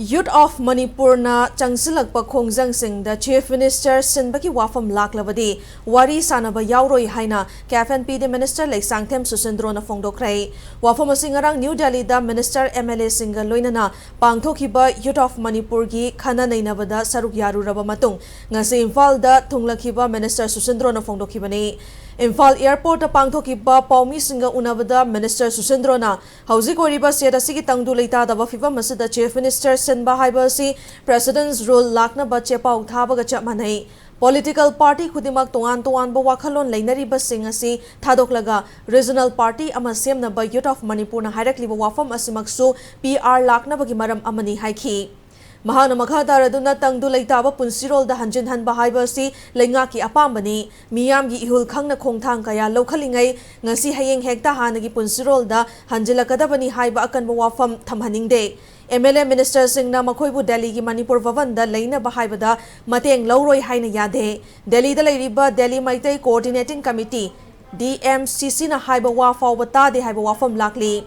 Youth of Manipur na changsilakpa khongjang sing the Chief Minister sinbaki wafam laklabadi wari sanaba yauroi haina KFNP the Minister Sangthem Susindro na phongdokrai wafam singarang New Delhi da Minister MLA singa loinana pangthokiba Youth of Manipur gi khana nainabada saruk yaruraba matung ngasi Imphal da thunglakhiba Minister Susindro na phongdokibani Imphal Airport pangthokiba paumi singa unabada Minister Susindro na hauzik oriba seda sigi tangdu leita da fiba masida Chief Minister sinba haibasi President's rule lakna bache pau thabaga chapmanai Political party kudimak tongan ba wakhalon lainariba sing asi thadoklaga regional party ama semnaba Youth of Manipur na hairakliba wafam asimaksu PR lakna bagi maram amani haiki Mahana makhadaraduna tangdu leitaba punsirol da hanjin hanba haibasi leingaki apambani miyamgi ihul khangna khongthang kaya lokhalingai ngasi hayeng hekta hanagi punsirol da hanjilakadabani haiba akanba wafam thamhaningde MLA Minister Singna Makhoibu Delhi ki Manipur Bhavan da leina bahaibada mateng lauroi haina yade Delhi da leiriba Delhi Maitai Coordinating Committee DMCC na haiba wafaw bata de haiba wafam lakli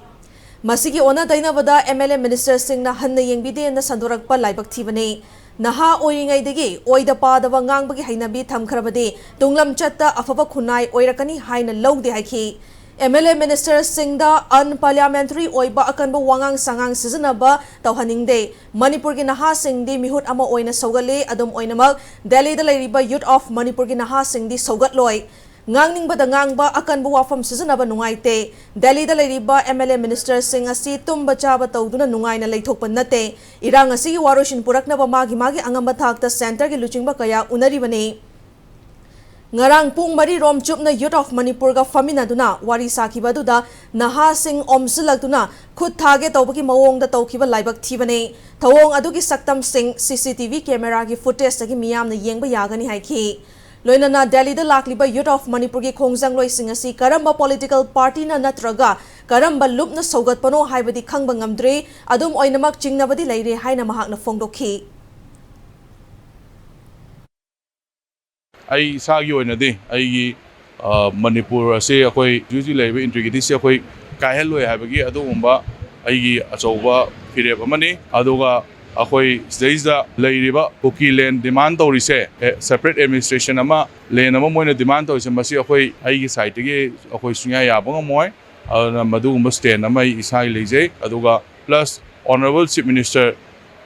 Masigi ona dainabada MLA Minister Singna hanna yengbide na sandorakpa laibak thibane Naha oingai degi oida padaba ngangbagi hainabi thamkhrabade tunglam chatta afaba khunai oirakani haina logde haiki MLA Minister Singda unparliamentary oiba akanba wangang sangang sizinaba tawhaningde Manipur gi naha singdi mihut ama oina sogale adum oinamak Delhi da leiriba Youth of Manipur gi naha singdi sogatloi ngangning bada ngangba akanba wafam sizinaba nungaite Delhi da leiriba MLA Minister Singh asi tumba chaba tawduna nungaina leithokpa nate irang asi waroshin puraknaba magi angamba thakta center gi luchingba kaya unaribane Ngarang pung mari rom chupna Youth of Manipur ga famina duna wari sakiba duda naha sing omsilak duna khut thage tawbaki mawong da tawkiba laibak thibane thawong adugi saktam sing CCTV camera gi footage tagi miyam na yengba yagani haiki loinana Delhi da lakliba Youth of Manipur gi khongjang loi sing asi karamba political party na natraga karamba lupna sogatpano haibadi khangba ngamdre adum oinamak chingnabadi leire haina mahakna phongdokhi I sagi oinade ai Manipur ase akoi juju lebe integrity se akoi kaihel habagi adugumba ai achauba fireb amani aduga akoi stage leiriba cookie land demand torise separate administration ama land ama moina demand torise masi akoi ai site ge akoi sunya yabanga moi madugumba stand ama isai leje aduga plus honorable chief minister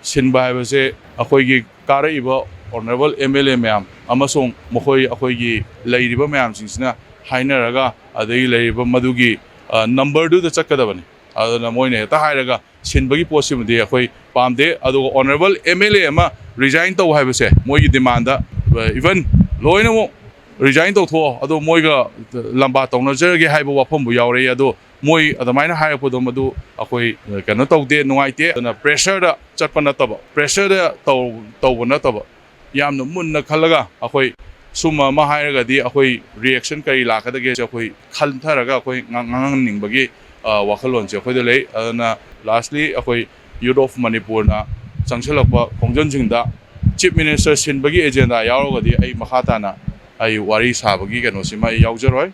sinba habase akoi gi karaiba Honorable MLA ma'am amasong mokhoi akhoigi leiriba ma'am singsina hainaraga adai leiriba madugi number du da chakadabani adana moine ta hairaga sinbagi possibility akhoi pamde adu honorable MLA ama resign to haibase moigi demand da even loina mo resign to tho adu moiga lamba tawna jerge haiba wafam bu yaure adu moi adamaina hairapodo madu akhoi kano tawde nuaite na pressure da chapana taba pressure da tawna taba yamna munna khalaga akhoi suma ma hairagadi akhoi reaction kari lakadage akhoi khaltharaga akhoi ngang bagi wakhalon che akhoi de lei na lastly akhoi Youth of Manipur na changselakpa khongjan jingda chief minister sin bagi agenda yaurogadi ai makhata na ai wari sabagi kano sima yaujaroi